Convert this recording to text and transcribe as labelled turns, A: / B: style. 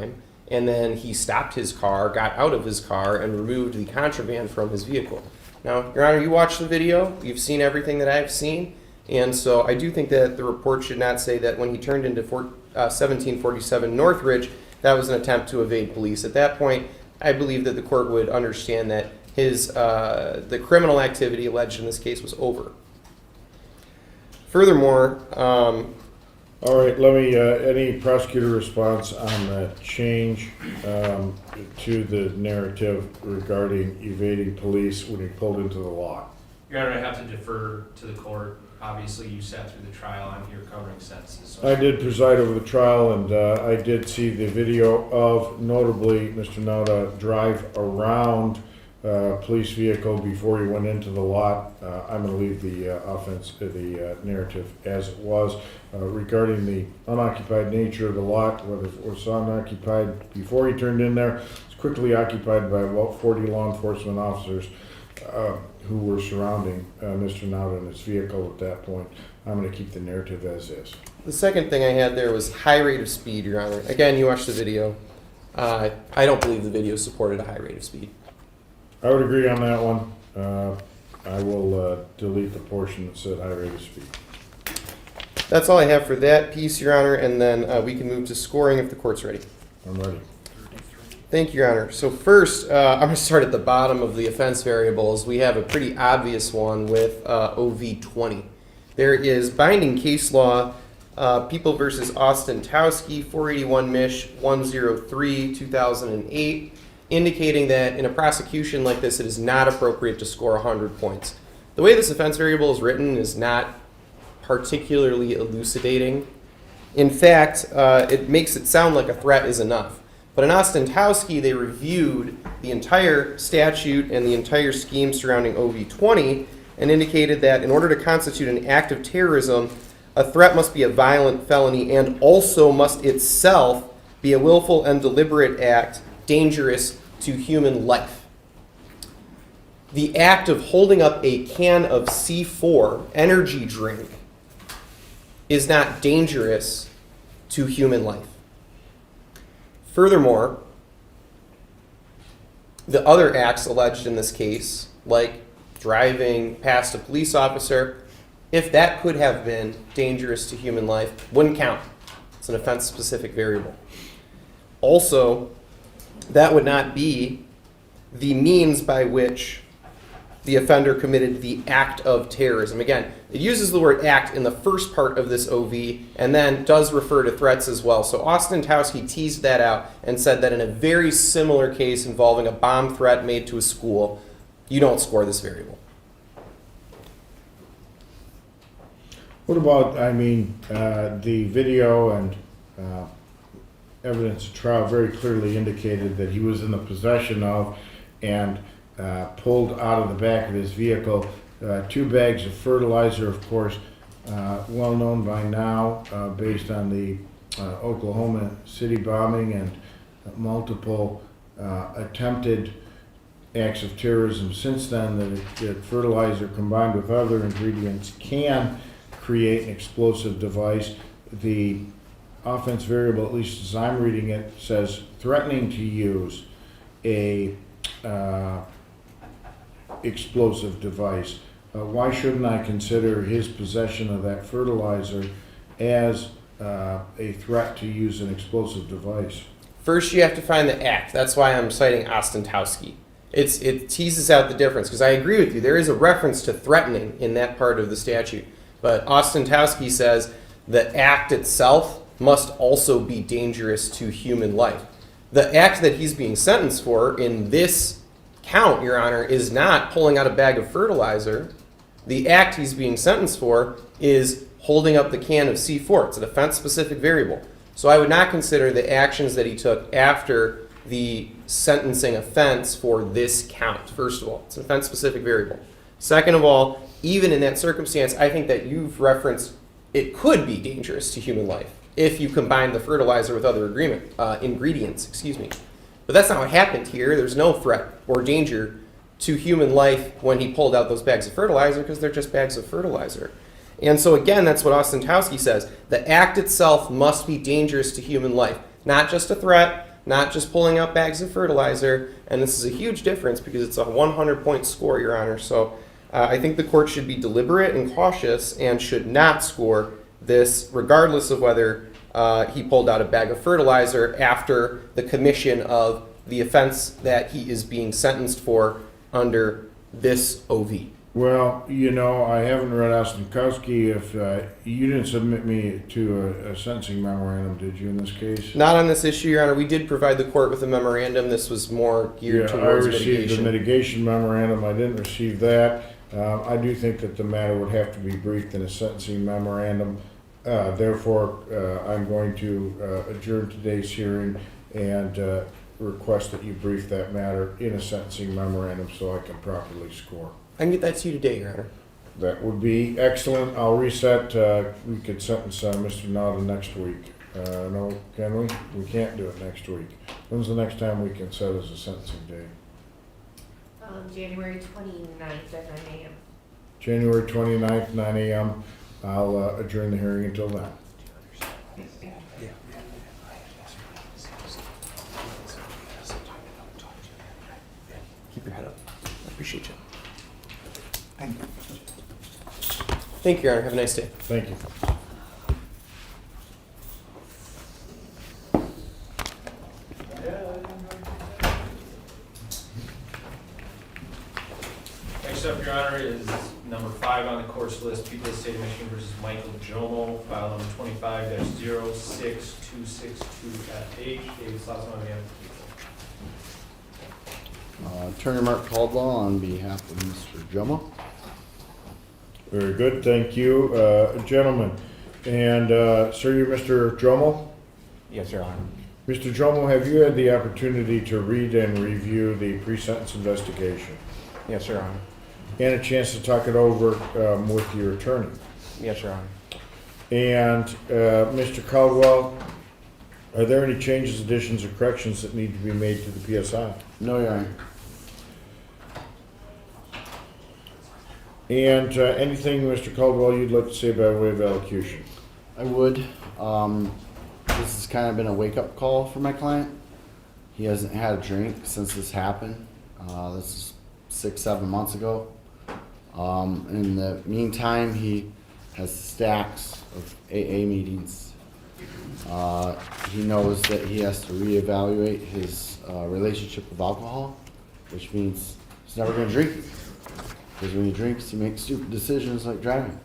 A: time, and then he stopped his car, got out of his car, and removed the contraband from his vehicle. Now, Your Honor, you watched the video, you've seen everything that I've seen, and so I do think that the report should not say that when he turned into 1747 Northridge, that was an attempt to evade police. At that point, I believe that the court would understand that the criminal activity alleged in this case was over. Furthermore,
B: all right, let me, any prosecutor response on the change to the narrative regarding evading police when he pulled into the lot?
C: Your Honor, I have to defer to the court. Obviously, you sat through the trial. I'm here covering sentences. So
B: I did preside over the trial, and I did see the video of, notably, Mr. Nauta drive around police vehicle before he went into the lot. I'm going to leave the narrative as it was. Regarding the unoccupied nature of the lot, whether it was unoccupied before he turned in there, it's quickly occupied by about 40 law enforcement officers who were surrounding Mr. Nauta in his vehicle at that point. I'm going to keep the narrative as is.
A: the second thing I had there was high rate of speed, Your Honor. Again, you watched the video. I don't believe the video supported a high rate of speed.
B: I would agree on that one. I will delete the portion that said high rate of speed.
A: That's all I have for that piece, Your Honor, and then we can move to scoring if the court's ready.
B: I'm ready.
A: Thank you, Your Honor. So first, I'm going to start at the bottom of the offense variables. We have a pretty obvious one with OV20. There is binding case law, People v. Ostentowski, 481 Mich. 103, 2008, indicating that in a prosecution like this, it is not appropriate to score 100 points. The way this offense variable is written is not particularly elucidating. In fact, it makes it sound like a threat is enough. But in Ostentowski, they reviewed the entire statute and the entire scheme surrounding OV20 and indicated that in order to constitute an act of terrorism, a threat must be a violent felony and also must itself be a willful and deliberate act dangerous to human life. The act of holding up a can of C4 energy drink is not dangerous to human life. Furthermore, the other acts alleged in this case, like driving past a police officer, if that could have been dangerous to human life, wouldn't count. It's an offense-specific variable. Also, that would not be the means by which the offender committed the act of terrorism. Again, it uses the word act in the first part of this OV and then does refer to threats as well. So Ostentowski teased that out and said that in a very similar case involving a bomb threat made to a school, you don't score this variable.
B: What about, the video and evidence of trial very clearly indicated that he was in the possession of and pulled out of the back of his vehicle 2 bags of fertilizer, of course, well known by now based on the Oklahoma City bombing and multiple attempted acts of terrorism since then, that fertilizer combined with other ingredients can create an explosive device. The offense variable, at least as I'm reading it, says threatening to use a explosive device. Why shouldn't I consider his possession of that fertilizer as a threat to use an explosive device?
A: First, you have to find the act. That's why I'm citing Ostentowski. It teases out the difference, because I agree with you. There is a reference to threatening in that part of the statute. But Ostentowski says the act itself must also be dangerous to human life. The act that he's being sentenced for in this count, Your Honor, is not pulling out a bag of fertilizer. The act he's being sentenced for is holding up the can of C4. It's an offense-specific variable. So I would not consider the actions that he took after the sentencing offense for this count, first of all. It's an offense-specific variable. Second of all, even in that circumstance, I think that you've referenced it could be dangerous to human life if you combine the fertilizer with other ingredients. But that's not what happened here. There's no threat or danger to human life when he pulled out those bags of fertilizer because they're just bags of fertilizer. And so again, that's what Ostentowski says. The act itself must be dangerous to human life. Not just a threat, not just pulling out bags of fertilizer. And this is a huge difference because it's a 100-point score, Your Honor. So I think the court should be deliberate and cautious and should not score this, regardless of whether he pulled out a bag of fertilizer after the commission of the offense that he is being sentenced for under this OV.
B: Well, you know, I haven't read Ostenkowski. If you didn't submit me to a sentencing memorandum, did you, in this case?
A: Not on this issue, Your Honor. We did provide the court with a memorandum. This was more geared
B: Yeah, I
A: towards
B: received the
A: mitigation.
B: mitigation memorandum. I didn't receive that. I do think that the matter would have to be briefed in a sentencing memorandum. Therefore, I'm going to adjourn today's hearing and request that you brief that matter in a sentencing memorandum so I can properly score.
A: I can get that to you today, Your Honor.
B: That would be excellent. I'll reset. We could sentence Mr. Nauta next week. No, can we? We can't do it next week. When's the next time we can set as a sentencing date?
D: January 29th at 9 a.m.
B: January 29th, 9 a.m. I'll adjourn the hearing until then.
A: Keep your head up. I appreciate you. Thank you, Your Honor. Have a nice day.
B: Thank you.
C: Next up, Your Honor, is number 5 on the court's list, People of the State of Michigan versus Michael Jomo, file number 25-06262F8. David Slossman on behalf of the people.
E: Attorney Mark Caldwell on behalf of Mr. Jomo.
B: Very good. Thank you, gentlemen. And sir, you're Mr. Jomo?
F: Yes, Your Honor.
B: Mr. Jomo, have you had the opportunity to read and review the pre-sentence investigation
F: Yes, Your Honor.
B: and a chance to talk it over with your attorney?
F: Yes, Your Honor.
B: And Mr. Caldwell, are there any changes, additions, or corrections that need to be made to the PSI?
E: No, Your Honor.
B: And anything, Mr. Caldwell, you'd like to say by way of elocution?
E: I would. This has kind of been a wake-up call for my client. He hasn't had a drink since this happened. This is 6-7 months ago. In the meantime, he has stacks of AA meetings. He knows that he has to reevaluate his relationship with alcohol, which means he's never going to drink. Because when he drinks, he makes stupid decisions like driving.